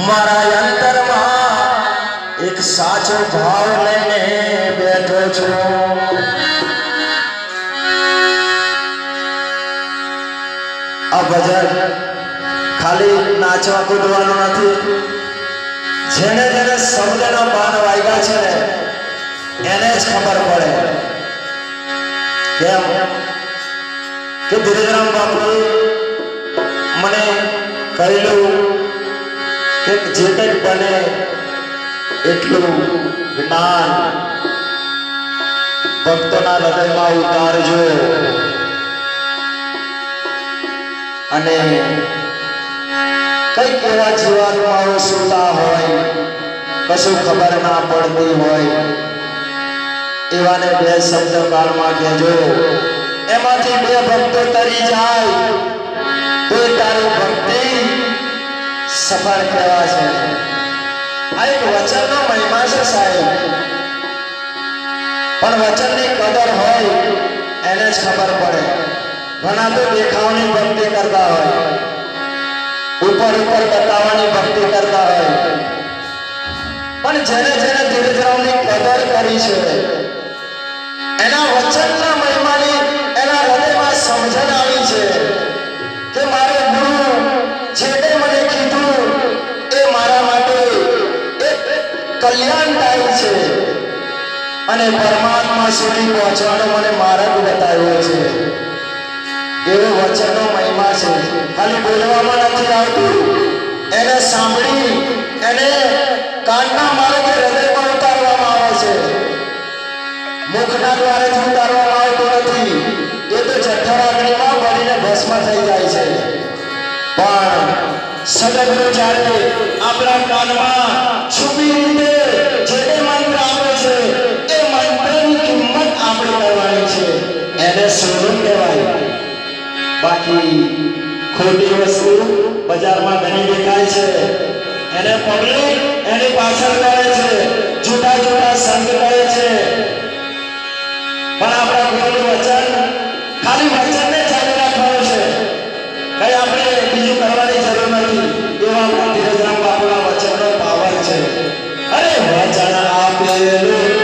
મારા અંતરમાં એક સાચો ભાવ લઈને બેઠો છું। આ ભજન ખાલી નાચવા કૂદવાનું નથી, જેને જેને શબ્દના પાન વાગ્યા છે ને એને જ ખબર પડે કેમ કે ધીરજરામ બાપુએ મને કહેલું કે જે કંઈક બને એટલું જ્ઞાન ભક્તોના હૃદયમાં ઉતારજો અને કઈક એવા જીવાત્માઓ સુતા હોય, કશું ખબર ના પડતી હોય, એવાને બે શબ્દ કાળમાં કહેજો। એમાંથી બે ભક્તો તરી જાય તો તારી ભક્તિ સફળ કહેવાશે। આ એક વચનનો મહિમા છે સાહેબ, પણ વચનની કદર હોય એને જ ખબર પડે। ઘણા તો દેખાવની ભક્તિ કરતા હોય, ઉપર ઉપર બતાવવાની ભક્તિ કરતા હોય, પણ જેને જેને ધીરજરામની કદર કરી છે એના વચનના મહિમાની એના હૃદયમાં સમજણ આવી છે કે મારો ગુરુ જે કંઈ મને કીધું એ મારા માટે એક કલ્યાણકારી છે અને પરમાત્મા સુધી પહોંચવાનો મને માર્ગ બતાવ્યો છે। એવો વચનનો મહિમા છે, ખાલી બોલવામાં નથી આવતું, એને સાંભળી એને કાનના માર્ગે હૃદયમાં ઉતારવામાં આવે છે, મુખના દ્વારે ઉતારવામાં આવતું નથી। એ તો જઠરાગ્નિમાં બળીને ભસ્મ થઈ જાય છે, પણ સદગુરુ જ્યારે આપણા કાનમાં છુપી રીતે જે મંત્ર આપે છે એ મંત્રની કિંમત આપણે કરવાની છે, એને સ્વરૂપ કહેવાય। બાકી ખોટી વસ્તુ બજારમાં ઘણી દેખાય છે, એને પબ્લિક એની પાછળ કરે છે, જૂઠા જૂઠા સંગ કરે છે, પણ આપણા ગુરુનું વચન ખાલી વચનને ચાલી રાખવાનું છે, કઈ આપણે બીજું કરવાની જરૂર નથી। એવા આપણા ધીરજરામ બાપુના વચનનો પાવર છે। અરે વચન આપેલું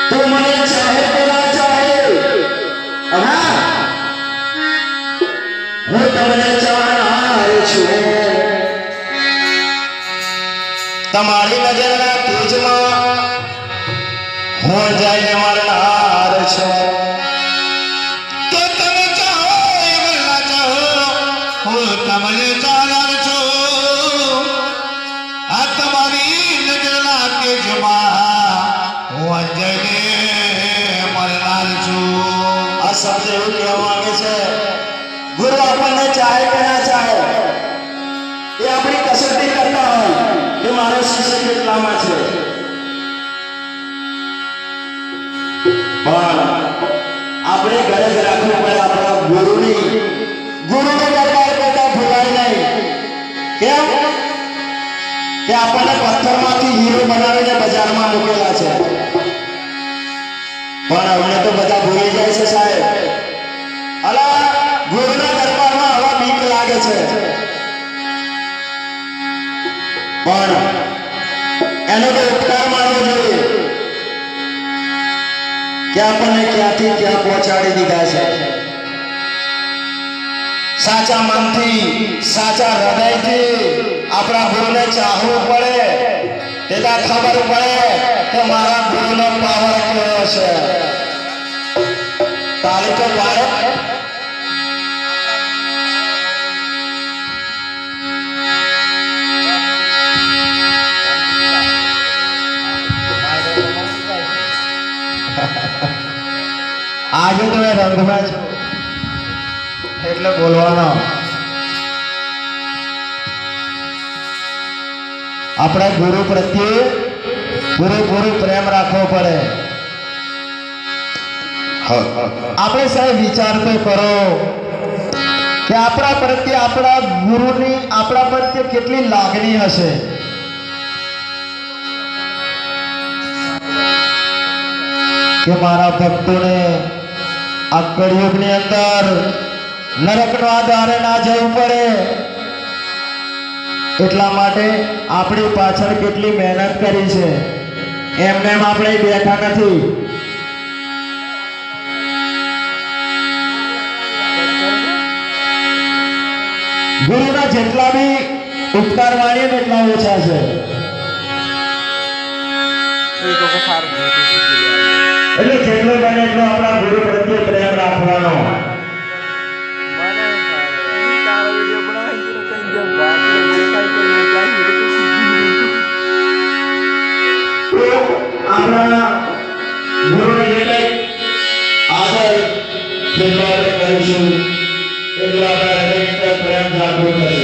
તો મને ચાહે કે ના ચાહે, હા હું તમને ચાહનાર છું. તમારી નજરના તેજમાં હું જઈને મરનાર છું. તો તમે ચાહો એમ ના ચાહો, હું તમને ચાહનાર છું. આ તમારી નજરના તેજમાં હું જઈને મરનાર છું. આ શબ્દ એવું કહેવા માંગે છે, ગુરુ આપણને ચાહે કે ના ચાહે, એ આપણી કસોટી કરતા હોય કે મારો શિષ્ય કેટલામાં છે. પણ આપણે ઘરે જ રાખવું પડે આપણા ગુરુની. ગુરુનો દરબાર કરતા ભૂલાય નહીં. કેમ કે આપણને પથ્થરમાંથી હીરો બનાવીને બજારમાં મૂકેલા છે. પણ અમને તો બધા ભૂલી જાય છે સાહેબ. અલા ગુરુના દરબારમાં હવા બીક લાગે છે. પણ એનો તો ઉપકાર માનવો જોઈએ કે આપણને ક્યાંથી ક્યાં પહોંચાડી દીધા છે. સાચા મનથી સાચા હૃદયથી આપણા ગુરુને ચાહવું પડે, તેના ખબર પડે કે મારા ગુરુનો પાવર કેવો છે. તાળી તો પાડો. આજે તો મેં રંગમાં છું એટલે બોલવાનો. આપણા ગુરુ પ્રત્યે પૂરેપૂરો પ્રેમ રાખવો પડે. આપણે સાહેબ વિચાર તો કરો કે આપણા પ્રત્યે આપણા ગુરુની આપણા પ્રત્યે કેટલી લાગણી હશે. કે મારા ભક્તોને આ કળિયુગની અંદર નરકના દ્વારે ના જવું પડે, એટલા માટે આપણી પાછળ કેટલી મહેનત કરી છે. એમને આપણે બેઠા નથી. ગુરુના જેટલા બી ઉપકાર માણીએ ને એટલા ઓછા છે. એટલે જેટલો બને એટલો આપણા ગુરુ પ્રત્યે પ્રેમ રાખવાનો. આપણા ગુરુને જે આદર જેટલો આપણે કરીશું એટલો આપણા હૃદયની અંદર પ્રેમ જાગૃત થશે.